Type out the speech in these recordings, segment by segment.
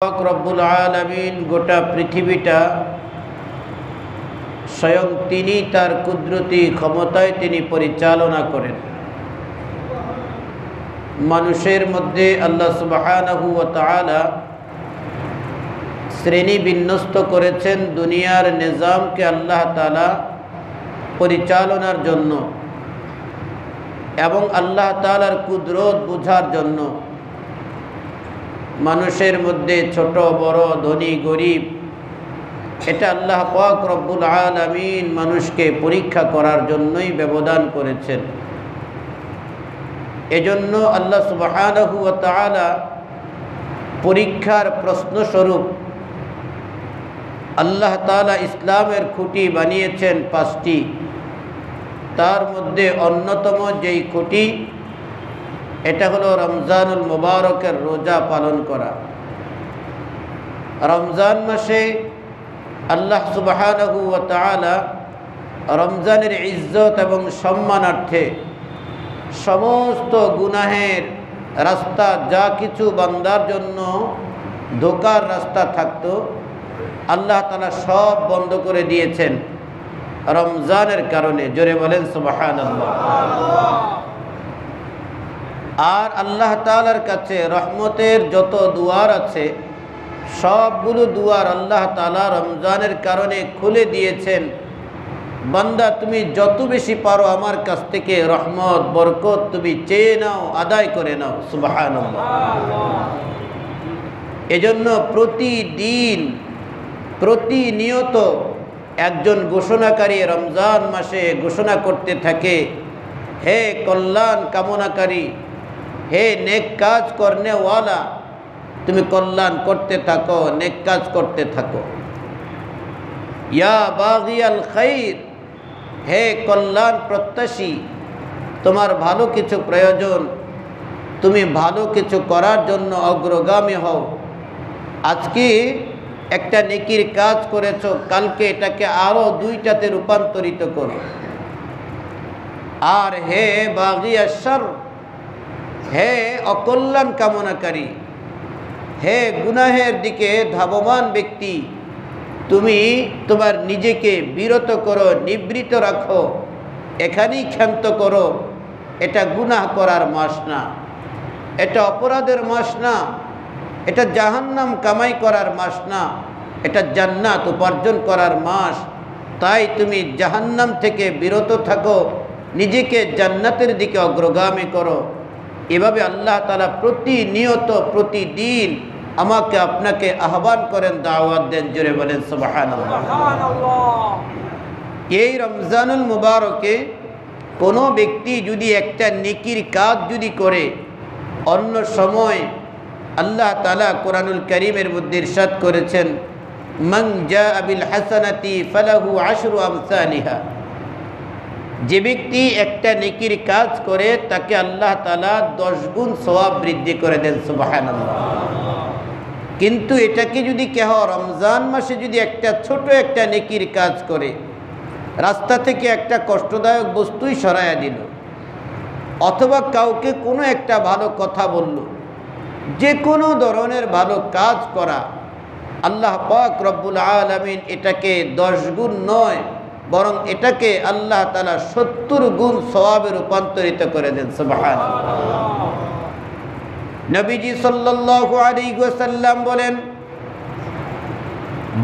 রব্বুল আলামিন গোটা পৃথিবীটা স্বয়ং তিনি তার কুদরতি ক্ষমতায় তিনি পরিচালনা করেন। মানুষের মধ্যে আল্লাহ সুবহানাহু ওয়া তাআলা শ্রেণী বিন্যস্ত করেছেন দুনিয়ার নিজামকে আল্লাহ তাআলা পরিচালনার জন্য এবং আল্লাহ তাআলার কুদরত বোঝার জন্য। মানুষের মধ্যে ছোট বড় ধনী গরিব এটা আল্লাহ পাক রব্বুল আলামিন মানুষকে পরীক্ষা করার জন্যই ব্যবধান করেছেন। এজন্য আল্লাহ সুবহানাহু ওয়া তাআলা পরীক্ষার প্রশ্নস্বরূপ আল্লাহ তাআলা ইসলামের খুঁটি বানিয়েছেন 5টি। তার মধ্যে অন্যতম যেই খুঁটি এটা হলো রমজানুল মুবারকের রোজা পালন করা। রমজান মাসে আল্লাহ সুবহানাহু ওয়া তাআলা রমজানের ইজ্জত এবং সম্মানার্থে সমস্ত গুনাহের রাস্তা, যা কিছু বান্দার জন্য ধোঁকার রাস্তা থাকতো, আল্লাহ তাআলা সব বন্ধ করে দিয়েছেন রমজানের কারণে। জোরে বলেন সুবহানাল্লাহ। আর আল্লাহ তাআলার কাছে রহমতের যত দুয়ার আছে সবগুলো দুয়ার আল্লাহ তাআলা রমজানের কারণে খুলে দিয়েছেন। বান্দা তুমি যত বেশি পারো আমার কাছ থেকে রহমত বরকত তুমি চেয়ে নাও, আদায় করে নাও। সুবহানাল্লাহ। এজন্য প্রতিদিন প্রতিনিয়ত একজন ঘোষণাকারী রমজান মাসে ঘোষণা করতে থাকে, হে কল্যাণ কামনাকারী, হে নেক কাজ করনেওয়ালা, তুমি কল্যাণ করতে থাকো, নেক কাজ করতে থাকো। ইয়া বাগিয়াল খাইর, হে কল্যাণ প্রত্যাশী, তোমার ভালো কিছু প্রয়োজন, তুমি ভালো কিছু করার জন্য অগ্রগামী হও। আজকে একটা নেকির কাজ করেছো, কালকে এটাকে আরো 2টাতে রূপান্তরিত করো। আর হে বাগিয়াশ শর, হে অকল্যাণ কামনাকারী, হে গুনাহের দিকে ধাবমান ব্যক্তি, তুমি তোমার নিজেকে বিরত করো, নিবৃত রাখো, এখানেই ক্ষান্ত করো। এটা গুনাহ করার মাস না, এটা অপরাধের মাস না, এটা জাহান্নাম কামাই করার মাস না, এটা জান্নাত উপার্জন করার মাস। তাই তুমি জাহান্নাম থেকে বিরত থাকো, নিজেকে জান্নাতের দিকে অগ্রগামী করো। এভাবে আল্লাহ তাআলা প্রতিনিয়ত প্রতিদিন আমাকে আপনাকে আহ্বান করেন, দাওয়াত দেন। জোরে বলেন সুবহানাল্লাহ। এই রমজানুল মুবারকে কোনো ব্যক্তি যদি একটা নেকির কাজ যদি করে, অন্য সময় আল্লাহ তাআলা কোরআনুল কারীমের মধ্যে ইরশাদ করেছেন, মান জাআ বিল হাসানাতি ফালাহু আশরু আমসালিহা, যে ব্যক্তি একটা নেকির কাজ করে তাকে আল্লাহ তাআলা 10 গুণ সওয়াব বৃদ্ধি করে দেন। সুবহানাল্লাহ। কিন্তু এটাকে যদি কেহ রমজান মাসে যদি একটা ছোট একটা নেকির কাজ করে, রাস্তা থেকে একটা কষ্টদায়ক বস্তুই সরাইয়া দিল, অথবা কাউকে কোনো একটা ভালো কথা বলল, যে কোনো ধরনের ভালো কাজ করা, আল্লাহ পাক রব্বুল আলামিন এটাকে 10 গুণ নয়, বরং এটাকে আল্লাহ তাআলা 70 গুণ সওয়াবে রূপান্তরিত করে দেন। সুবহানাল্লাহ। নবীজি সাল্লাল্লাহু আলাইহি ওয়াসাল্লাম বলেন,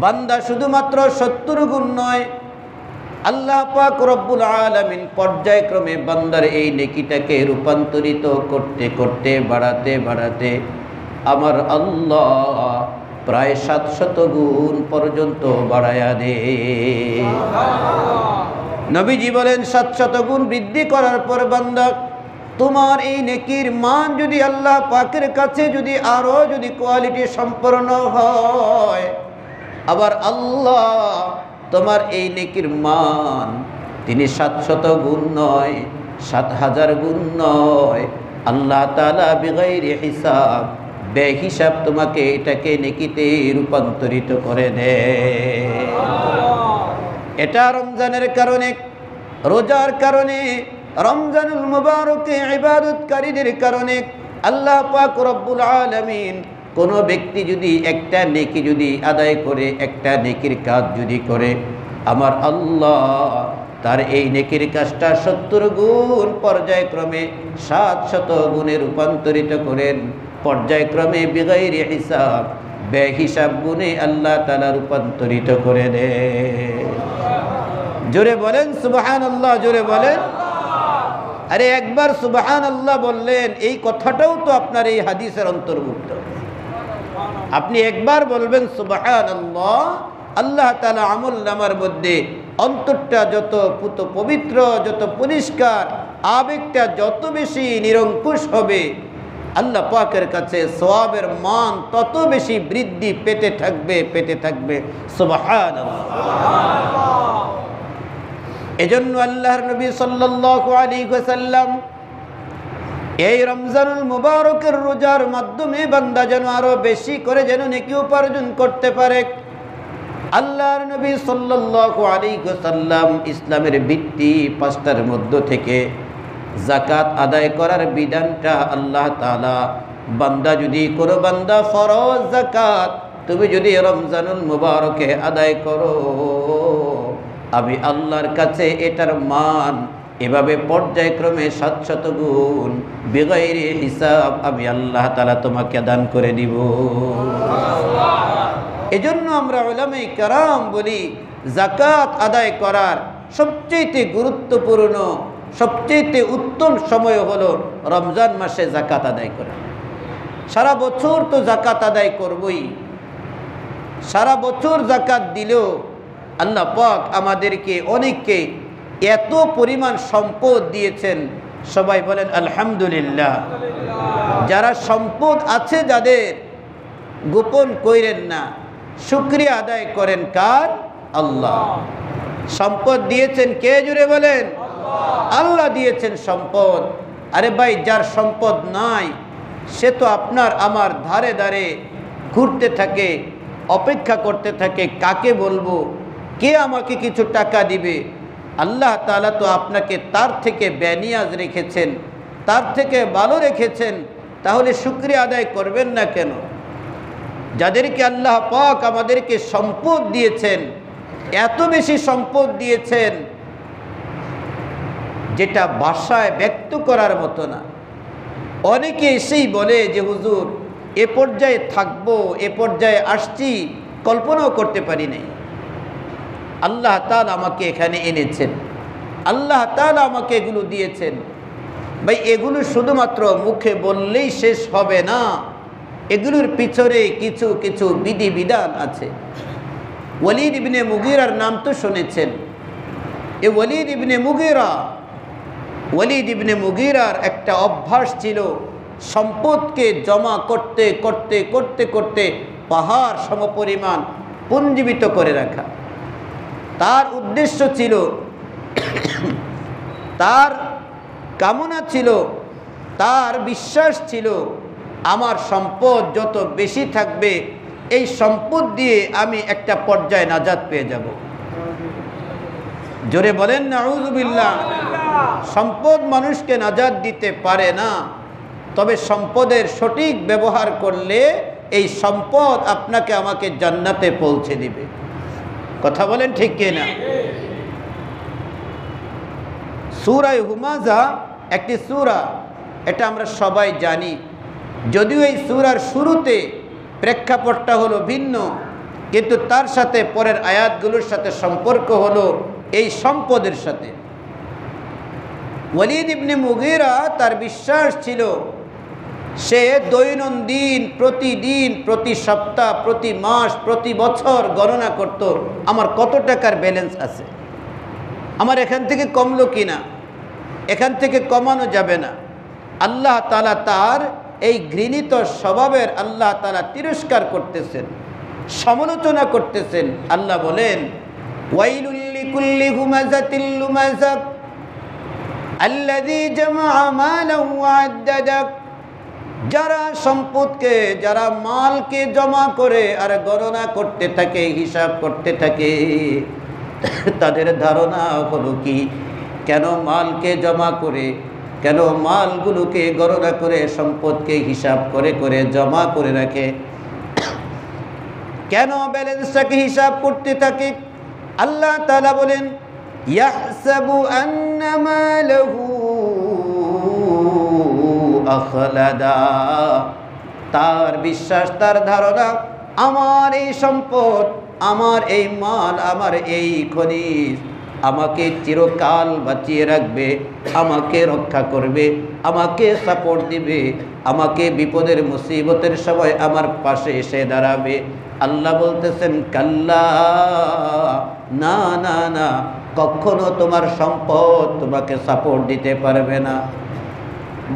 বান্দা শুধুমাত্র 70 গুণ নয়, আল্লাহ পাক রব্বুল আলামিন পর্যায়ক্রমে বান্দার এই নেকিটাকে রূপান্তরিত করতে করতে বাড়াতে বাড়াতে আমার আল্লাহ প্রায় 700 গুণ পর্যন্ত বাড়ায়া দে। নবীজি বলেন 700 গুণ বৃদ্ধি করার পর বান্দা তোমার এই নেকির মান যদি আল্লাহ পাকের কাছে যদি আরো যদি কোয়ালিটি সম্পন্ন হয়, আবার আল্লাহ তোমার এই নেকির মান তিনি 700 গুণ নয়, 7000 গুণ নয়, আল্লাহ তাআলা বিগাইরি হিসাব, বেহিসাব তোমাকে এটাকে নেকিতে রূপান্তরিত করে দেয়। এটা রমজানের কারণে, রোজার কারণে, রমজানুল মুবারকে ইবাদতকারীদের কারণে আল্লাহ পাক রব্বুল আলামিন কোনো ব্যক্তি যদি একটা নেকি যদি আদায় করে, একটা নেকির কাজ যদি করে, আমার আল্লাহ তার এই নেকির কাজটা 70 গুণ পর্যায়ক্রমে 700 গুণে রূপান্তরিত করেন। পর্যায়ক্রমে বিগাইরি হিসাব, বেহিসাব গুণে আল্লাহ তাআলা রূপান্তরিত করে দেন। জোরে বলেন সুবহানাল্লাহ, জোরে বলেন। আরে একবার সুবহানাল্লাহ বললেন, এই কথাটাও তো আপনার এই হাদিসের অন্তর্ভুক্ত। আপনি একবার বলবেন সুবহানাল্লাহ, আল্লাহ তাআলা আমল নামার মধ্যে অন্তরটা যত পবিত্র, যত পরিষ্কার, আবেগটা যত বেশি নিরঙ্কুশ হবে, আল্লাহ পাকের কাছে সওয়াবের মান তত বেশি বৃদ্ধি পেতে থাকবে, পেতে থাকবে। সুবহানাল্লাহ। এজন্য আল্লাহর নবী সাল্লাল্লাহু আলাইহি ওয়াসাল্লাম এই রমজানুল মুবারকের রোজার মাধ্যমে বান্দা যেন আরো বেশি করে যেন নেকি উপার্জন করতে পারে, আল্লাহর নবী সাল্লাল্লাহু আলাইহি ওয়াসাল্লাম ইসলামের ভিত্তি 5টার মধ্য থেকে যাকাত আদায় করার বিধানটা আল্লাহ তাআলা, বান্দা যদি কোনো বান্দা ফরজ যাকাত তুমি যদি রমজানুল মুবারকে আদায় করো, আমি আল্লাহর কাছে এটার মান এভাবে পর্যায়ক্রমে 700 গুণ বিগাইরি হিসাব আমি আল্লাহ তাআলা তোমাকে দান করে দিব। এজন্য আমরা উলামায়ে কেরাম বলি, যাকাত আদায় করার সবচেয়ে গুরুত্বপূর্ণ, সবচেয়ে উত্তম সময় হলো রমজান মাসে যাকাত আদায় করা। সারা বছর তো যাকাত আদায় করবই, সারা বছর যাকাত দিলেও আল্লাহ পাক আমাদেরকে অনেককে এত পরিমাণ সম্পদ দিয়েছেন, সবাই বলেন আলহামদুলিল্লাহ। যারা সম্পদ আছে যাদের, গোপন কইরেন না, শুকরিয়া আদায় করেন কার? আল্লাহ। সম্পদ দিয়েছেন কে? জুড়ে বলেন আল্লাহ দিয়েছেন সম্পদ। আরে ভাই, যার সম্পদ নাই সে তো আপনার আমার ধারে ধারে ঘুরতে থাকে, অপেক্ষা করতে থাকে, কাকে বলবো, কে আমাকে কিছু টাকা দিবে। আল্লাহ তাআলা তো আপনাকে তার থেকে বেনিয়াজ রেখেছেন, তার থেকে ভালো রেখেছেন, তাহলে শুকরিয়া আদায় করবেন না কেন? যাদেরকে আল্লাহ পাক আমাদেরকে সম্পদ দিয়েছেন, এত বেশি সম্পদ দিয়েছেন যেটা ভাষায় ব্যক্ত করার মতো না। অনেকে এসেই বলে যে হুজুর এ পর্যায়ে থাকবো, এ পর্যায়ে আসছি, কল্পনাও করতে পারি নাই। আল্লাহ তাআলা আমাকে এখানে এনেছেন, আল্লাহ তাআলা আমাকে এগুলো দিয়েছেন। ভাই, এগুলো শুধুমাত্র মুখে বললেই শেষ হবে না, এগুলোর পিছনে কিছু কিছু বিধিবিধান আছে। ওয়ালিদ ইবনে মুগীরার নাম তো শুনেছেন। এ ওয়ালিদ ইবনে মুগীরার একটা অভ্যাস ছিল, সম্পদকে জমা করতে করতে করতে করতে পাহাড় সমপরিমাণ পুঞ্জীবিত করে রাখা। তার উদ্দেশ্য ছিল, তার কামনা ছিল, তার বিশ্বাস ছিল, আমার সম্পদ যত বেশি থাকবে এই সম্পদ দিয়ে আমি একটা পর্যায়ে নাজাত পেয়ে যাব। জোরে বলেন নাউযুবিল্লাহ। সম্পদ মানুষকে নাজাত দিতে পারে না, তবে সম্পদের সঠিক ব্যবহার করলে এই সম্পদ আপনাকে আমাকে জান্নাতে পৌঁছে দিবে। কথা বলেন ঠিক কিনা? সূরা হুমাযা একটি সূরা, এটা আমরা সবাই জানি। যদিও এই সূরার শুরুতে প্রেক্ষাপটটা হলো ভিন্ন, কিন্তু তার সাথে পরের আয়াতগুলোর সাথে সম্পর্ক হলো এই সম্পদের সাথে। ওয়ালিদ ইবনে মুগীরা তার বিশ্বাস ছিল, সে দৈনন্দিন, প্রতিদিন, প্রতি সপ্তাহ, প্রতি মাস, প্রতি বছর গণনা করত আমার কত টাকার ব্যালেন্স আছে, আমার এখান থেকে কমলো কিনা, এখান থেকে কমানো যাবে না। আল্লাহ তাআলা তার এই ঘৃণিত স্বভাবের আল্লাহ তাআলা তিরস্কার করতেছেন, সমালোচনা করতেছেন। আল্লাহ বলেন, ওয়াইলুল লিকুল্লি হুমাযাতিল লুমাযা আল্লাযী জামাআ মালান ওয়া আদ্দাদা। যারা সম্পদকে, যারা মালকে জমা করে আর গণনা করতে থাকে, হিসাব করতে থাকে, তাদের ধারণা হলো কি, কেন মালকে জমা করে, কেন মালগুলোকে গণনা করে, সম্পদকে হিসাব করে করে জমা করে রাখে? কেন ব্যালেন্সটাকে হিসাব করতে থাকে? আল্লাহ তাআলা বলেন, ইয়াহসাবু আন্না মালাহু আখলাদা। তার বিশ্বাস, তার ধারণা, আমার এই সম্পদ, আমার এই মাল, আমার এই খনিজ আমাকে চিরকাল বাঁচিয়ে রাখবে, আমাকে রক্ষা করবে, আমাকে সাপোর্ট দিবে, আমাকে বিপদের মুসিবতের সময় আমার পাশে এসে দাঁড়াবে। আল্লাহ বলতেছেন, কাল্লা, না না না, কখনো তোমার সম্পদ তোমাকে সাপোর্ট দিতে পারবে না।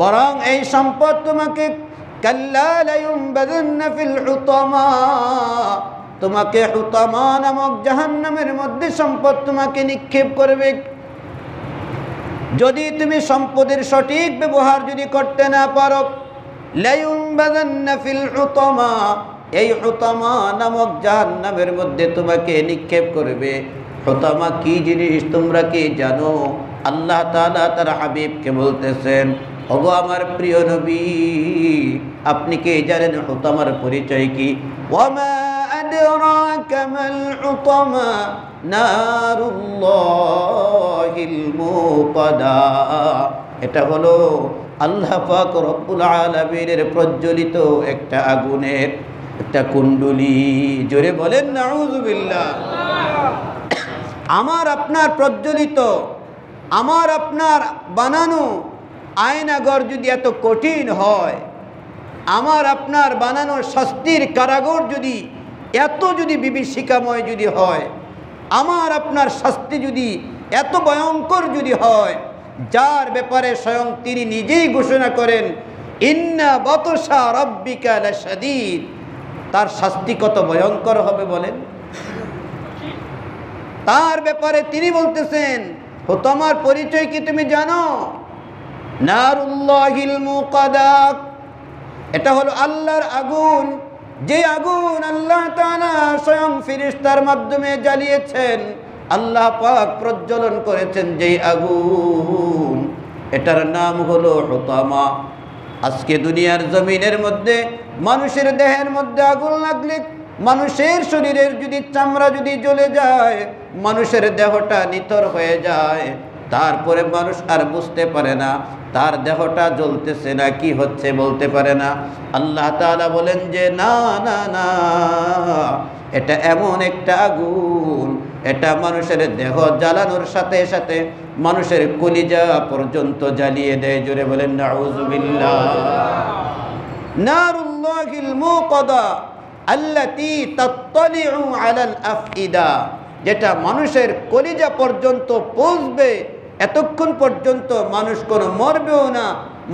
বরং এই সম্পদ তোমাকে কাল্লা লায়ুমবাযান্না ফিল হুতামা, তোমাকে হুতামা নামক জাহান্নামের মধ্যে সম্পদ তোমাকে নিক্ষেপ করবে। যদি তুমি সম্পদের সঠিক ব্যবহার যদি করতে না পারো, লায়ুমবাযান্না ফিল হুতামা, এই হুতামা নামক জাহান্নামের মধ্যে তোমাকে নিক্ষেপ করবে। হুতামা কি জিনিস তোমরা কি জানো? আল্লাহ তাআলা তার হাবিবকে বলতেছেন, ওগো আমার প্রিয় নবী, আপনি কি জানেন হুতামার পরিচয় কি? ওয়ামা আদরাকা মাল হুতামা নারুল্লাহিল মুকাদা। এটা হলো আল্লাহ পাক রব্বুল আলামিনের প্রজ্বলিত একটা আগুনের একটা কুণ্ডলী। জোরে বলেন নাউযুবিল্লাহ। আমার আপনার প্রজ্বলিত, আমার আপনার বানানো আয়নাঘর যদি এত কঠিন হয়, আমার আপনার বানানো শাস্তির কারাগার যদি এত যদি বিভীষিকাময় যদি হয়, আমার আপনার শাস্তি যদি এত ভয়ঙ্কর যদি হয়, যার ব্যাপারে স্বয়ং তিনি নিজেই ঘোষণা করেন, ইন্না বাতশা রাব্বিকা লাশাদীদ, তার শাস্তি কত ভয়ঙ্কর হবে বলেন। তার ব্যাপারে তিনি বলতেছেন, হুতামার পরিচয় কি তুমি জানো? নারুল্লাহিল মুকাদা, এটা হলো আল্লাহর আগুন, যে আগুন আল্লাহ তাআলা স্বয়ং ফেরেশতার মাধ্যমে জ্বালিয়েছেন, আল্লাহ পাক প্রজ্বলন করেছেন যেই আগুন, এটার নাম হলো হুতামা। আজকে দুনিয়ার জমিনের মধ্যে মানুষের দেহের মধ্যে আগুন লাগলে, মানুষের শরীরের যদি চামড়া যদি জ্বলে যায়, মানুষের দেহটা নিথর হয়ে যায়, তারপরে মানুষ আর বুঝতে পারে না তার দেহটা জ্বলতেছে না কি হচ্ছে, বলতে পারে না। আল্লাহ তাআলা বলেন যে না না না, এটা এমন একটা আগুন, এটা মানুষের দেহ জ্বালানোর সাথে সাথে মানুষের কলিজা পর্যন্ত জ্বালিয়ে দেয়। জোরে বলেন নাউযুবিল্লাহ। নারুল্লাহিল মুকাদা আল্লাতী তাত্তালিউ আলাল আফইদা, যেটা মানুষের কলিজা পর্যন্ত পৌঁছবে, এতক্ষণ পর্যন্ত মানুষ কোনো মরবেও না,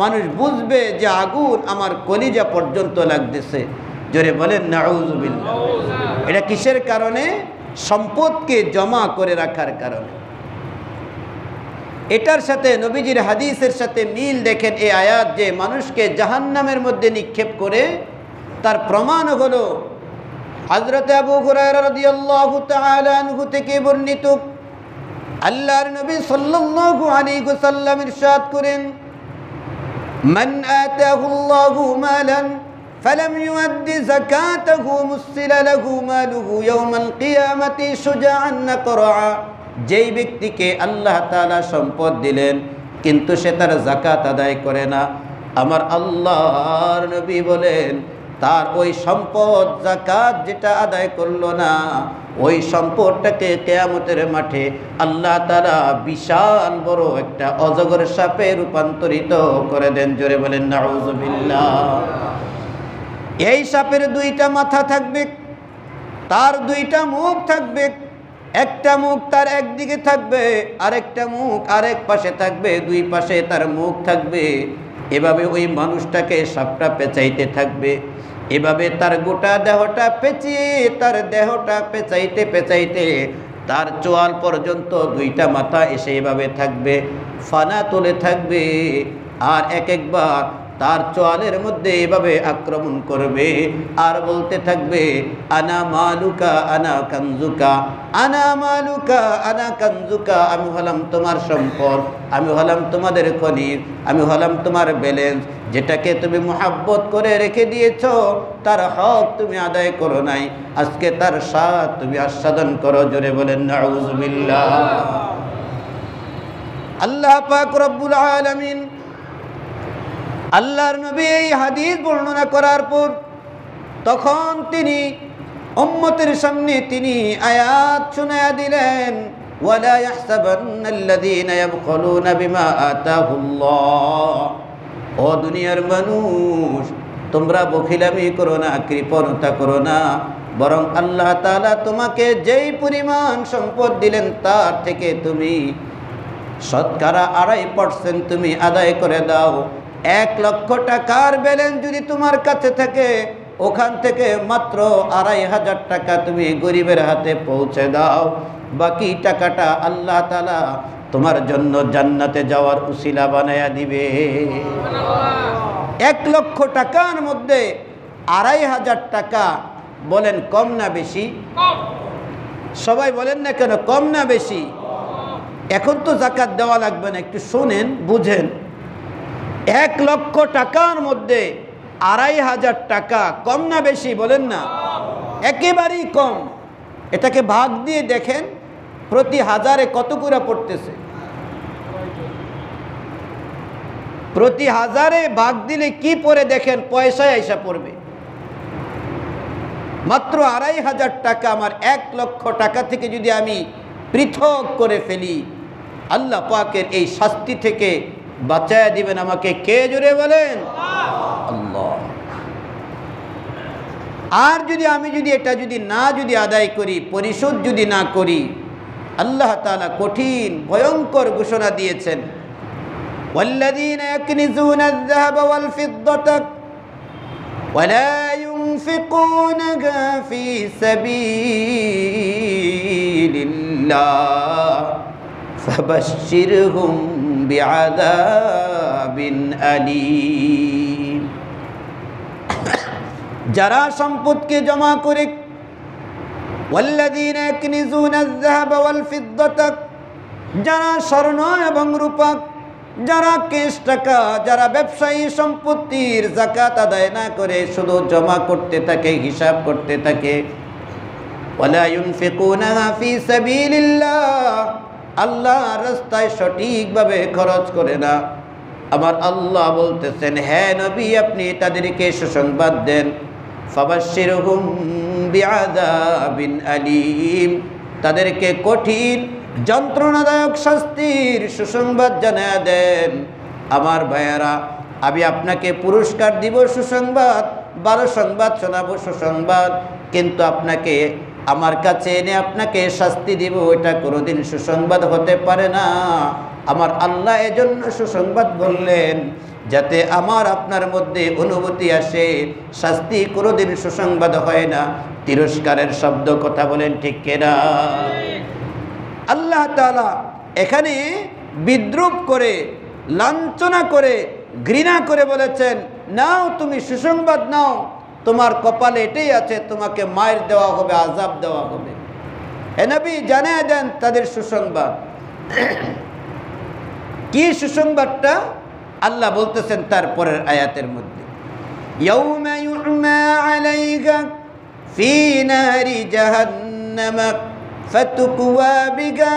মানুষ বুঝবে যে আগুন আমার কলিজা পর্যন্ত লাগতেছে। জোরে বলেন নাউযুবিল্লাহ। এটা কিসের কারণে? সম্পদকে জমা করে রাখার কারণে। এটার সাথে নবীজির হাদিসের সাথে মিল দেখেন এই আয়াত, যে মানুষকে জাহান্নামের মধ্যে নিক্ষেপ করে, তার প্রমাণ হলো হযরত আবু হুরায়রা রাদিয়াল্লাহু তাআলা আনহু থেকে বর্ণিত, আল্লাহর নবী সাল্লাল্লাহু আলাইহি ওয়াসাল্লাম ইরশাদ করেন, মান আতাহুল্লাহু মালান ফালাম ইউআদ্দি যাকাতাহু মুসিলা লাহু মালুহু ইয়াওমাল কিয়ামাতি শুজাআন নাকরা। যেই ব্যক্তিকে আল্লাহ তাআলা সম্পদ দিলেন কিন্তু সে তার যাকাত আদায় করে না, আমার আল্লাহর নবী বলেন তার ওই সম্পদ যাকাত যেটা আদায় করলো না, ওই সম্পদটাকে কিয়ামতের মাঠে আল্লাহ তাআলা বিশাল বড় একটা অজগর সাপে রূপান্তরিত করে দেন। জোরে বলেন নাউযুবিল্লাহ। এই সাপের দুইটা মাথা থাকবে, তার দুইটা মুখ থাকবে, একটা মুখ তার একদিকে থাকবে, আরেকটা মুখ আরেক পাশে থাকবে, দুই পাশে তার মুখ থাকবে। এভাবে ওই মানুষটাকে সাপটা পেঁচাইতে থাকবে, এভাবে তার গোটা দেহটা পেঁচিয়ে, তার দেহটা পেঁচাইতে পেঁচাইতে তার চোয়াল পর্যন্ত দুইটা মাথা এসে এভাবে থাকবে, ফানা তুলে থাকবে। আর এক একবার তার চোয়ালের মধ্যে এভাবে আক্রমণ করবে আর বলতে থাকবে আনা মালুকা আনা কানজুকা, আনা মালুকা আনা কানজুকা, আমি হলাম তোমার সম্পদ, আমি হলাম তোমাদের খনিজ, আমি হলাম তোমার ব্যালেন্স, যেটাকে তুমি মুহাব্বত করে রেখে দিয়েছো, তার হক তুমি আদায় করো নাই, আজকে তার স্বাদ তুমি আস্বাদন করো। জোরে বলেন নাউযুবিল্লাহ। আল্লাহ পাক রব্বুল আলামিন, আল্লাহর নবী এই হাদিস বর্ণনা করার পর তখন তিনি উম্মতের সামনে তিনি আয়াত শোনায়া দিলেন, ওয়ালা ইয়াহসাবান্নাল্লাযীনা ইয়াবখুলুনা বিমা আতাহুল্লাহ, ও দুনিয়ার মানুষ তোমরা বখিলামি করো না, কৃপণতা করো না, বরং আল্লাহ তাআলা তোমাকে যেই পরিমাণ সম্পদ দিলেন তার থেকে তুমি শতকরা 2.5% তুমি আদায় করে দাও। 1 লক্ষ টাকার ব্যালেন্স যদি তোমার কাছে থাকে, ওখান থেকে মাত্র 2,500 টাকা তুমি গরিবের হাতে পৌঁছে দাও। বাকি টাকাটা আল্লাহ তাআলা তোমার জন্য জান্নাতে যাওয়ার উসিলা বানায়া দিবে। 1 লক্ষ টাকার মধ্যে 2,500 টাকা, বলেন কম না বেশি? সবাই বলেন না কেন, কম না বেশি? এখন তো যাকাত দেওয়া লাগবে না, একটু শোনেন বুঝেন। 1 লক্ষ টাকার মধ্যে 2,500 টাকা, কম না বেশি? বলেন না, একেবারেই কম। এটাকে ভাগ দিয়ে দেখেন প্রতি হাজারে কত করে পড়তেছে। প্রতি হাজারে ভাগ দিলে কি পড়ে দেখেন, পয়সায় আইসা পড়বে। মাত্র 2,500 টাকা আমার 1 লক্ষ টাকা থেকে যদি আমি পৃথক করে ফেলি, আল্লাহ পাকের এই শাস্তি থেকে বাঁচায়া দিবেন আমাকে কে? জোরে বলেন আল্লাহ। আর আমি যদি এটা যদি আদায় করি, পরিশোধ যদি না করি, আল্লাহ তাআলা কঠিন ভয়ঙ্কর ঘোষণা দিয়েছেন, ওয়াল্লাযীনা ইয়াকনিজুনা আয-যাহাবা ওয়াল ফিদ্দাতা ওয়ালা ইউনফিকুনাহা ফী সাবীলিল্লাহ ফাবাশশিরহুম বিআযাবিন আলীম। যারা সম্পদকে জমা করে, ওয়াল্লাযীনা ইয়াকনিজুনা আয-যাহাবা ওয়াল ফিদ্দাতা, যারা স্বর্ণ এবং রূপা, যারা ক্যাশ টাকা, যারা ব্যবসায়ী সম্পত্তির যাকাত আদায় না করে শুধু জমা করতে থাকে, হিসাব করতে থাকে, ওয়ালা ইউনফিকুনাহা ফী সাবীলিল্লাহ, আল্লাহর রাস্তায় সঠিকভাবে খরচ করে না, আমার আল্লাহ বলতেছেন, হ্যাঁ নবী আপনি তাদেরকে সুসংবাদ দেন, ফাবাশশিরহুম বিআযাবিন আলীম, তাদেরকে কঠিন যন্ত্রণাদায়ক শাস্তির সুসংবাদ জানায়া দেন। আমার ভাইয়ারা, আমি আপনাকে পুরস্কার দিব সুসংবাদ, ভালো সংবাদ শোনাবো সুসংবাদ, কিন্তু আপনাকে আমার কাছে এনে আপনাকে শাস্তি দিব, এটা কোনোদিন সুসংবাদ হতে পারে না। আমার আল্লাহ এজন্য সুসংবাদ বললেন যাতে আমার আপনার মধ্যে অনুভূতি আসে। শাস্তি কোনোদিন সুসংবাদ হয় না, তিরস্কারের শব্দ। কথা বলেন ঠিক কিনা? আল্লাহ তাআলা এখানে বিদ্রুপ করে, লাঞ্ছনা করে, ঘৃণা করে বলেছেন, নাও তুমি সুসংবাদ নাও, তোমার কপালে এটাই আছে, তোমাকে মার দেওয়া হবে, আযাব দেওয়া হবে। হে নবী জানিয়ে দেন তাদের সুসংবাদ। কি সুসংবাদটা? আল্লাহ বলতেছেন তারপরের আয়াতের মধ্যে, ইয়াউমা ইউমা আলাইহা ফী নারি জাহান্নাম ফাতুকওয়া বিহা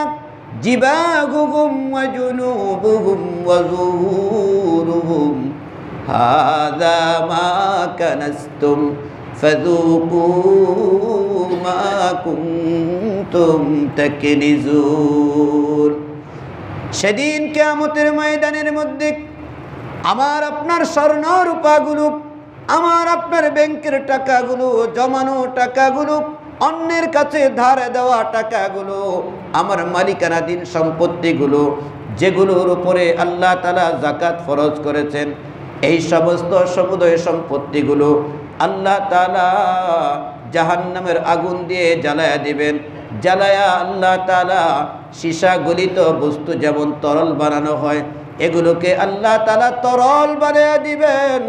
জিবাহুহুম ওয়া জুনুবুহুম ওয়া যুহুরুহুম হাযা মা কানাসতুম ফাযুকু মা কুনতুম তাকনিজুন। সেদিন কিয়ামতের ময়দানের মধ্যে আমার আপনার স্বর্ণ রূপাগুলো, আমার আপনার ব্যাংকের টাকাগুলো, জমানো টাকাগুলো, অন্যের কাছে ধার দেওয়া টাকাগুলো, আমার মালিকানাধীন সম্পত্তিগুলো, যেগুলোর উপরে আল্লাহ তাআলা যাকাত ফরজ করেছেন, এই সমস্ত সমুদয় সম্পত্তিগুলো আল্লাহ তাআলা জাহান্নামের আগুন দিয়ে জ্বালায়া দিবেন। জ্বালায়া আল্লাহ তাআলা সীসা গলিত বস্তু যেমন তরল বানানো হয়, এগুলোকে আল্লাহ তাআলা তরল বানিয়ে দিবেন।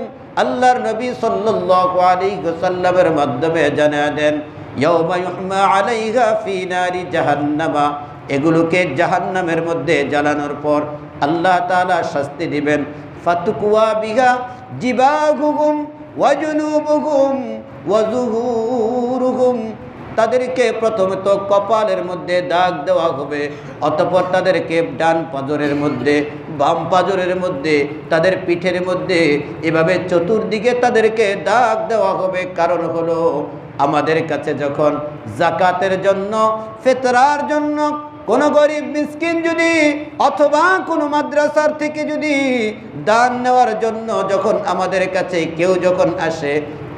আল্লাহর নবী সাল্লাল্লাহু আলাইহি ওয়াসাল্লামের মাধ্যমে জানিয়ে দেন, ইয়াউমা ইউহমা আলাইহা ফি নারি জাহান্নামা, এগুলোকে জাহান্নামের মধ্যে জ্বালানোর পর আল্লাহ তাআলা শাস্তি দিবেন। ফাতুকুয়া বিহা জিবাহুহুম ওয়া জুনুবুহুম ওয়া যুহুরুহুম, তাদেরকে প্রথমত কপালের মধ্যে দাগ দেওয়া হবে, অতঃপর তাদেরকে ডান পাঁজরের মধ্যে, বাম পাঁজরের মধ্যে, তাদের পিঠের মধ্যে, এভাবে চতুর্দিকে তাদেরকে দাগ দেওয়া হবে। কারণ হলো আমাদের কাছে যখন যাকাতের জন্য, ফিতরার জন্য কোনো গরিব মিসকিন যদি অথবা কোনো মাদ্রাসার থেকে যদি দান নেওয়ার জন্য যখন আমাদের কাছে কেউ যখন আসে,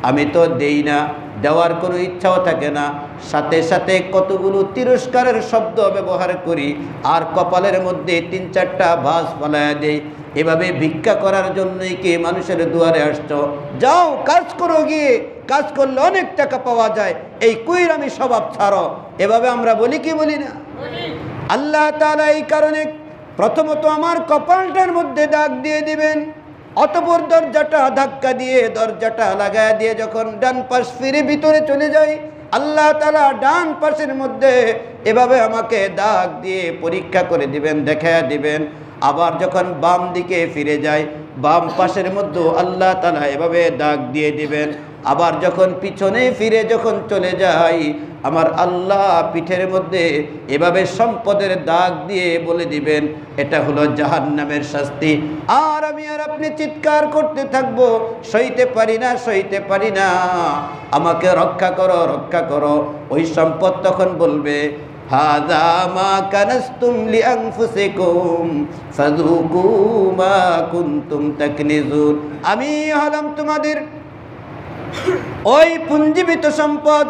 আমি তো দেই না, দেওয়ার কোনো ইচ্ছাও থাকে না, সাথে সাথে কতগুলো তিরস্কারের শব্দ ব্যবহার করি আর কপালের মধ্যে ৩-৪টা ভাঁজ ফলাইয়া দেই। এভাবে ভিক্ষা করার জন্যই কি মানুষের দুয়ারে আসছো? যাও কাজ করো, গিয়ে কাজ করলে অনেক টাকা পাওয়া যায়, এই কুইরামি স্বভাব ছাড়ো। এভাবে আমরা বলি কি বলি না? আল্লাহ তাআলা এই কারণে প্রথমত আমার কপালটার মধ্যে দাগ দিয়ে দিবেন, অতঃপর দরজাটা ধাক্কা দিয়ে, দরজাটা লাগায় দিয়ে যখন ডান পাশ ফিরে ভিতরে চলে যাই, আল্লাহ তাআলা ডান পাশের মধ্যে এভাবে আমাকে দাগ দিয়ে পরীক্ষা করে দিবেন, দেখায়া দিবেন। আবার যখন বাম দিকে ফিরে যাই, বাম পাশের মধ্যে আল্লাহ তাআলা এভাবে দাগ দিয়ে দিবেন। আবার যখন পিছনে ফিরে যখন চলে যাই, আমার আল্লাহ পিঠের মধ্যে এভাবে সম্পদের দাগ দিয়ে বলে দিবেন, এটা হলো জাহান্নামের শাস্তি। আর আমি আর আপনি চিৎকার করতে থাকবো, সইতে পারি না, সইতে পারি না, আমাকে রক্ষা করো, রক্ষা করো। ওই সম্পদ তখন বলবে, হাযা মা কানাসতুম লিআনফুসিকুম ফাযুকু মা কুনতুম তাকনিজুন, আমি হলাম তোমাদের ওই পুঞ্জীবিত সম্পদ,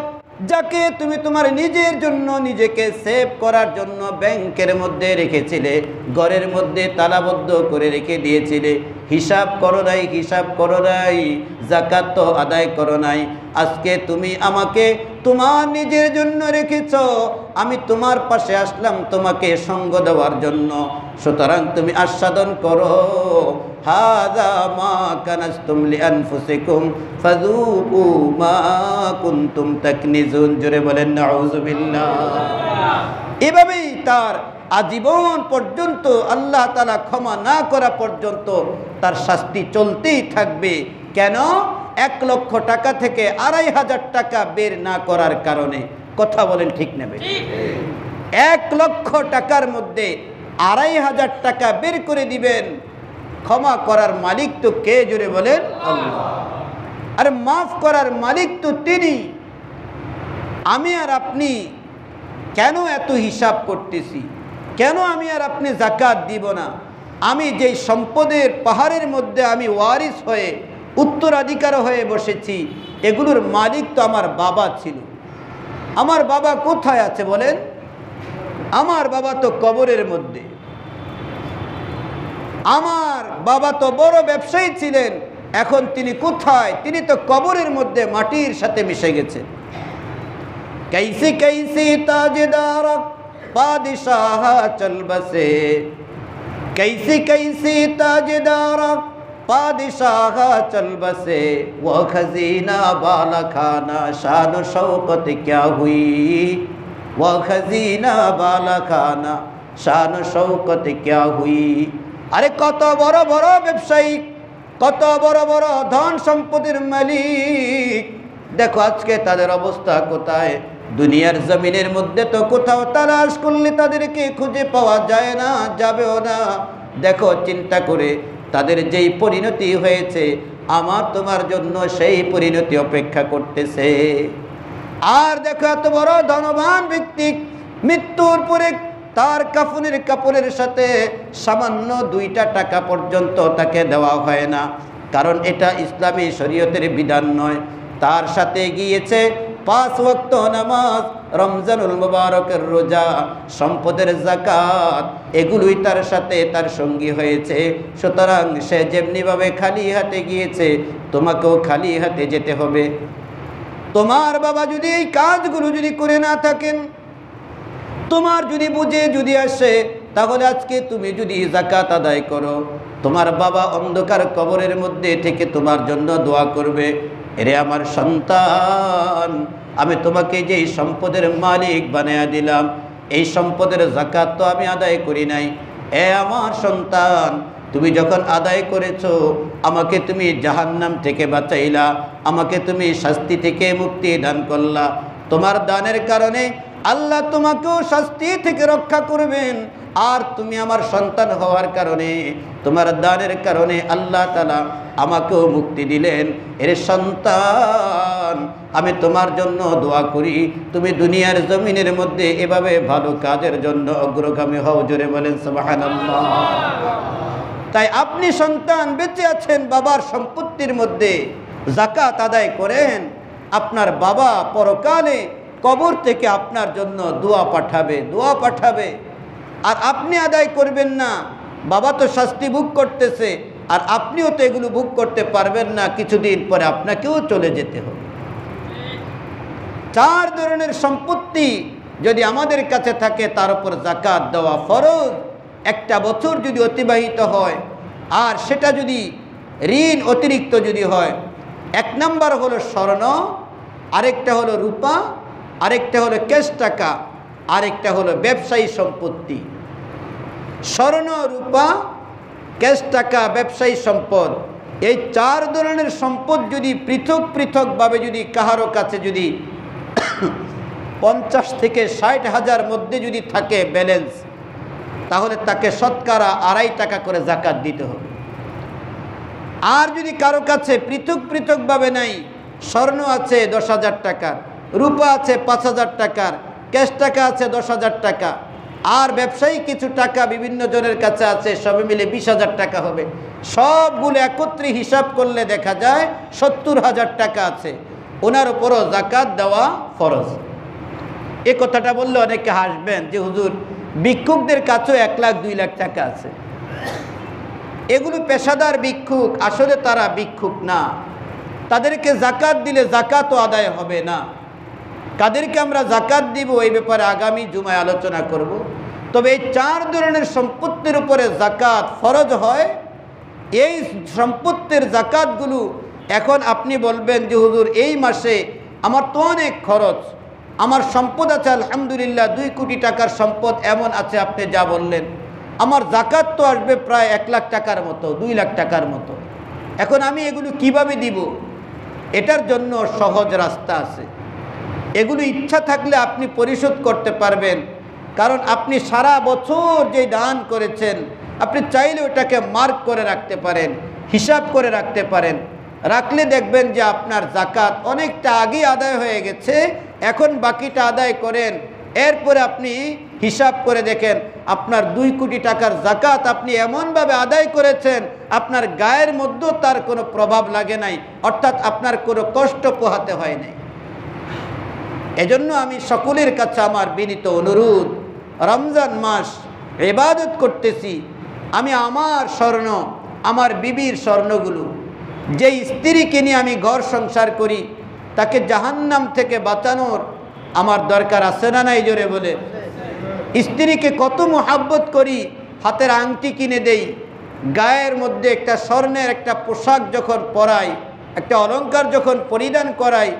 যাকে তুমি তোমার নিজের জন্য, নিজেকে সেভ করার জন্য ব্যাংকের মধ্যে রেখেছিলে, ঘরের মধ্যে তালাবদ্ধ করে রেখে দিয়েছিলে। হিসাব করো নাই, হিসাব করো নাই, যাকাত তো আদায় করো নাই। আজকে তুমি আমাকে তোমার নিজের জন্য রেখেছ, আমি তোমার পাশে আসলাম তোমাকে সঙ্গ দেওয়ার জন্য। সুতরাং তুমি আস্বাদন করো, হাযা মা কানাসতুম লিআনফুসিকুম ফাযুকু মা কুনতুম তাকনিজুন। জোরে বলেন নাউযুবিল্লাহ। এভাবেই তার আজীবন পর্যন্ত, আল্লাহ তাআলা ক্ষমা না করা পর্যন্ত তার শাস্তি চলতেই থাকবে। কেন? 1 লক্ষ টাকা থেকে 2,500 টাকা বের না করার কারণে। কথা বলেন ঠিক নেবে? 1 লক্ষ টাকার মধ্যে 2,500 টাকা বের করে দিবেন। ক্ষমা করার মালিক তো কে? জোরে বলেন আল্লাহ। আর মাফ করার মালিক তো তিনি। আমি আর আপনি কেন এত হিসাব করতেছি? কেন আমি আর আপনি যাকাত দিব না? আমি যেই সম্পদের পাহাড়ের মধ্যে আমি ওয়ারিস হয়ে, উত্তরাধিকার হয়ে বসেছি, এগুলোর মালিক তো আমার বাবা ছিল। আমার বাবা কোথায় আছে বলেন? আমার বাবা তো কবরের মধ্যে। আমার বাবা তো বড় ব্যবসায়ী ছিলেন, এখন তিনি কোথায়? তিনি তো কবরের মধ্যে মাটির সাথে মিশে গেছেন। कैसी कैसी ताजदार बादशाह चल बसे, कैसी कैसी ताजदार बादशाह चल बसे, वो खजीना बाला खाना शान शौकत क्या हुई, वो खजीना बाला खाना शान शौकत क्या हुई। अरे कत बड़ बड़ व्यवसायी, कत बड़ बड़ धन सम्पत्तिर मालिक, देखो आज के तादेर अवस्था कोथाय? দুনিয়ার জমিনের মধ্যে তো কোথাও তালাশ করলে তাদেরকে খুঁজে পাওয়া যায় না, যাবেও না। দেখো চিন্তা করে তাদের যেই পরিণতি হয়েছে, আমার তোমার জন্য সেই পরিণতি অপেক্ষা করতেছে। আর দেখো এত বড় ধনবান ব্যক্তি, মৃত্যুর পরে তার কাফনের কাপড়ের সাথে সামান্য 2টা টাকা পর্যন্ত তাকে দেওয়া হয় না, কারণ এটা ইসলামী শরীয়তের বিধান নয়। তার সাথে গিয়েছে 5 ওয়াক্ত নামাজ, রমজানুল মুবারকের রোজা, সম্পদের যাকাত, এগুলোই তার সাথে তার সঙ্গী হয়েছে। সুতরাং সে যেমনিভাবে খালি হাতে গিয়েছে, তোমাকেও খালি হাতে যেতে হবে। তোমার বাবা যদি এই কাজগুলো যদি করে না থাকেন, তোমার যদি বুঝে যদি আসে তাহলে আজকে তুমি যদি যাকাত আদায় করো, তোমার বাবা অন্ধকার কবরের মধ্যে থেকে তোমার জন্য দোয়া করবে, এরে আমার সন্তান, আমি তোমাকে যে সম্পদের মালিক বানায়া দিলাম, এই সম্পদের যাকাত তো আমি আদায় করি নাই। এ আমার সন্তান, তুমি যখন আদায় করেছো, আমাকে তুমি জাহান্নাম থেকে বাঁচাইলা, আমাকে তুমি শাস্তি থেকে মুক্তি দান করলা। তোমার দানের কারণে আল্লাহ তোমাকেও শাস্তি থেকে রক্ষা করবেন। আর তুমি আমার সন্তান হওয়ার কারণে, তোমার দানের কারণে আল্লাহ তাআলা আমাকেও মুক্তি দিলেন। এর সন্তান, আমি তোমার জন্য দোয়া করি, তুমি দুনিয়ার জমিনের মধ্যে এভাবে ভালো কাজের জন্য অগ্রগামী হও। জোরে বলেন সুবহানাল্লাহ। তাই আপনি সন্তান বেঁচে আছেন বাবার সম্পত্তির মধ্যে, যাকাত আদায় করেন, আপনার বাবা পরকালে কবর থেকে আপনার জন্য দোয়া পাঠাবে। আর আপনি আদায় করবেন না, বাবা তো শাস্তি ভোগ করতেছে, আর আপনিও তো এগুলো ভোগ করতে পারবেন না, কিছুদিন পরে আপনাকেও চলে যেতে হবে। 4 ধরনের সম্পত্তি যদি আমাদের কাছে থাকে, তার উপর যাকাত দেওয়া ফরজ। 1 বছর যদি অতিবাহিত হয়, আর সেটা যদি ঋণ অতিরিক্ত যদি হয়, 1 নাম্বার হলো স্বর্ণ, আরেকটা হলো রূপা, আরেকটা হলো ক্যাশ টাকা, আরেকটা হলো ব্যবসায়ী সম্পত্তি। স্বর্ণ, রূপা, ক্যাশ টাকা, ব্যবসায়ী সম্পদ, এই 4 ধরনের সম্পদ যদি পৃথক পৃথকভাবে যদি কাহারো কাছে যদি 50 থেকে 60 হাজার মধ্যে যদি থাকে ব্যালেন্স, তাহলে তাকে শতকরা 2.5 টাকা করে যাকাত দিতে হবে। আর যদি কারো কাছে পৃথক পৃথকভাবে নাই, স্বর্ণ আছে 10,000 টাকার, রূপা আছে 5,000 টাকার, ক্যাশ টাকা আছে 10,000 টাকা, আর ব্যবসায়ী কিছু টাকা বিভিন্ন জনের কাছে আছে, সবে মিলে 20,000 টাকা হবে। সবগুলো একত্রে হিসাব করলে দেখা যায় 70,000 টাকা আছে। ওনার উপরও যাকাত দেওয়া ফরজ। এই কথাটা বললে অনেকে হাসবেন যে হুজুর, ভিক্ষুকদের কাছেও 1 লাখ 2 লাখ টাকা আছে। এগুলো পেশাদার ভিক্ষুক, আসলে তারা ভিক্ষুক না। তাদেরকে যাকাত দিলে যাকাতও আদায় হবে না। কাদেরকে আমরা যাকাত দিব এই ব্যাপারে আগামী জুমায় আলোচনা করব। তবে এই 4 ধরনের সম্পত্তির উপরে যাকাত ফরজ হয়। এই সম্পত্তির যাকাতগুলো এখন আপনি বলবেন যে হুজুর, এই মাসে আমার তো অনেক খরচ, আমার সম্পদ আছে আলহামদুলিল্লাহ 2 কোটি টাকার সম্পদ এমন আছে, আপনি যা বললেন, আমার যাকাত তো আসবে প্রায় 1 লাখ টাকার মতো, 2 লাখ টাকার মতো। এখন আমি এগুলো কিভাবে দিব? এটার জন্য সহজ রাস্তা আছে। এগুলো ইচ্ছা থাকলে আপনি পরিশোধ করতে পারবেন। কারণ আপনি সারা বছর যে দান করেছেন, আপনি চাইলে ওটাকে মার্ক করে রাখতে পারেন, হিসাব করে রাখতে পারেন। রাখলে দেখবেন যে আপনার যাকাত অনেকটা আগে আদায় হয়ে গেছে, এখন বাকিটা আদায় করেন। এরপরে আপনি হিসাব করে দেখেন আপনার 2 কোটি টাকার যাকাত আপনি এমনভাবে আদায় করেছেন, আপনার গায়ের মধ্যেও তার কোনো প্রভাব লাগে নাই, অর্থাৎ আপনার কোনো কষ্ট পোহাতে হয় নাই। এজন্য আমি সকলের কাছে আমার বিনীত অনুরোধ, রমজান মাস ইবাদত করতেছি, আমি আমার স্বর্ণ, আমার বিবির স্বর্ণগুলো, যেই স্ত্রীকে নিয়ে আমি ঘর সংসার করি, তাকে জাহান্নাম থেকে বাঁচানোর আমার দরকার আছে না নাই? জোরে বলে। স্ত্রীকে কত মোহাব্বত করি, হাতের আংটি কিনে দেই, গায়ের মধ্যে একটা স্বর্ণের একটা পোশাক যখন পরাই, একটা অলংকার যখন পরিধান করাই,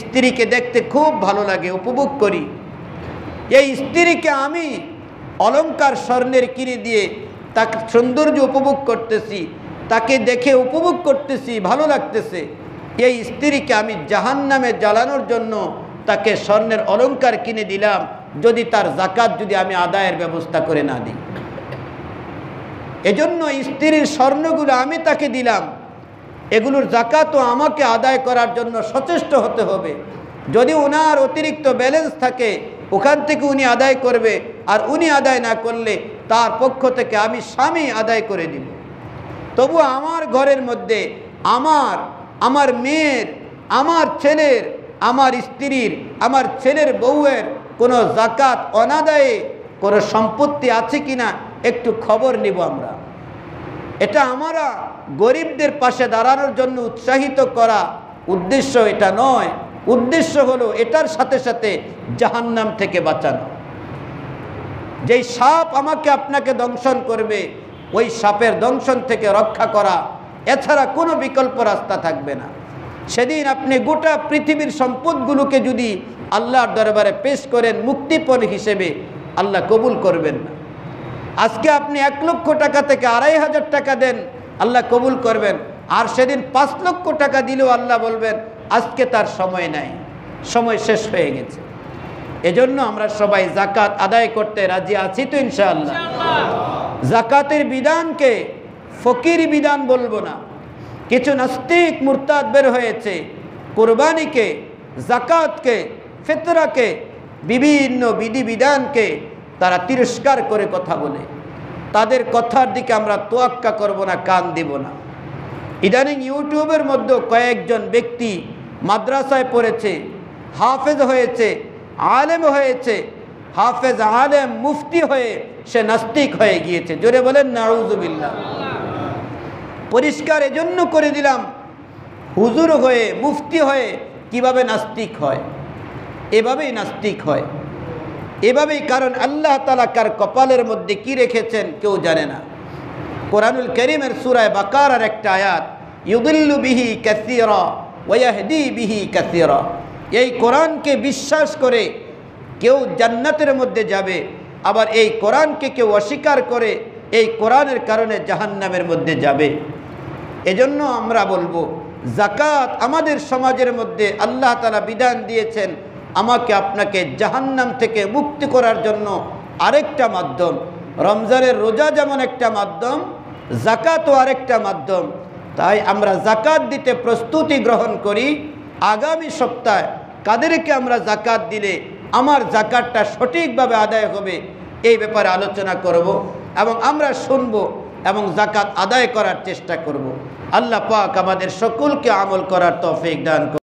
স্ত্রীকে দেখতে খুব ভালো লাগে, উপভোগ করি। এই স্ত্রীকে আমি অলংকার স্বর্ণের কিনে দিয়ে তাকে সৌন্দর্য উপভোগ করতেছি, তাকে দেখে উপভোগ করতেছি, ভালো লাগতেছে। এই স্ত্রীকে আমি জাহান্নামে জ্বালানোর জন্য তাকে স্বর্ণের অলংকার কিনে দিলাম, যদি তার যাকাত যদি আমি আদায়ের ব্যবস্থা করে না দিই। এজন্য স্ত্রীর স্বর্ণগুলো আমি তাকে দিলাম, এগুলোর যাকাতও আমাকে আদায় করার জন্য সচেষ্ট হতে হবে। যদি ওনার অতিরিক্ত ব্যালেন্স থাকে, ওখান থেকে উনি আদায় করবে, আর উনি আদায় না করলে তার পক্ষ থেকে আমি স্বামী আদায় করে দিব। তবু আমার ঘরের মধ্যে আমার মেয়ের, আমার ছেলের, আমার স্ত্রীর, আমার ছেলের বউয়ের কোনো যাকাত অনাদায়ে কোনো সম্পত্তি আছে কিনা একটু খবর নিব আমরা। এটা আমরা গরিবদের পাশে দাঁড়ানোর জন্য উৎসাহিত করা উদ্দেশ্য এটা নয়। উদ্দেশ্য হলো এটার সাথে সাথে জাহান্নাম থেকে বাঁচানো। যেই সাপ আমাকে আপনাকে দংশন করবে, ওই সাপের দংশন থেকে রক্ষা করা এছাড়া কোনো বিকল্প রাস্তা থাকবে না। সেদিন আপনি গোটা পৃথিবীর সম্পদগুলোকে যদি আল্লাহর দরবারে পেশ করেন মুক্তিপণ হিসেবে, আল্লাহ কবুল করবেন না। আজকে আপনি 1 লক্ষ টাকা থেকে 2,500 টাকা দেন, আল্লাহ কবুল করবেন। আর সেদিন 5 লক্ষ টাকা দিলেও আল্লাহ বলবেন আজকে তার সময় নাই, সময় শেষ হয়ে গেছে। এজন্য আমরা সবাই যাকাত আদায় করতে রাজি আছি তো ইনশাআল্লাহ। যাকাতের বিধানকে ফকির বিধান বলবো না। কিছু নাস্তিক মুরতাদ বের হয়েছে কুরবানিকে, যাকাতকে, ফিতরাকে, বিভিন্ন বিধিবিধানকে তারা তিরস্কার করে কথা বলে। তাদের কথার দিকে আমরা তোয়াক্কা করব না, কান দিব না। ইদানিং ইউটিউবের মধ্যে কয়েকজন ব্যক্তি মাদ্রাসায় পড়েছে, হাফেজ হয়েছে, আলেম হয়েছে, হাফেজ আলেম মুফতি হয়ে সে নাস্তিক হয়ে গিয়েছে। জোরে বলেন নাউযুবিল্লাহ। পরিষ্কার এজন্য করে দিলাম, হুজুর হয়ে মুফতি হয়ে কিভাবে নাস্তিক হয়? এভাবেই নাস্তিক হয়, এভাবেই। কারণ আল্লাহ তাআলা কার কপালের মধ্যে কি রেখেছেন কেউ জানে না। কোরআনুল কারীমের সূরা বাকারার একটা আয়াত, ইউদিল্লু বিহি কাসীরা ওয়া ইয়াহদি বিহি কাসীরা। এই কোরআনকে বিশ্বাস করে কেউ জান্নাতের মধ্যে যাবে, আবার এই কোরআনকে কেউ অস্বীকার করে এই কোরআনের কারণে জাহান্নামের মধ্যে যাবে। এজন্য আমরা বলবো যাকাত আমাদের সমাজের মধ্যে আল্লাহ তাআলা বিধান দিয়েছেন আমাকে আপনাকে জাহান্নাম থেকে মুক্তি করার জন্য আরেকটা মাধ্যম। রমজানের রোজা যেমন একটা মাধ্যম, যাকাতও আরেকটা মাধ্যম। তাই আমরা যাকাত দিতে প্রস্তুতি গ্রহণ করি। আগামী সপ্তাহে কাদেরকে আমরা যাকাত দিলে আমার যাকাতটা সঠিকভাবে আদায় হবে এই ব্যাপারে আলোচনা করব এবং আমরা শুনব এবং যাকাত আদায় করার চেষ্টা করব। আল্লাহ পাক আমাদের সকলকে আমল করার তৌফিক দান করুন।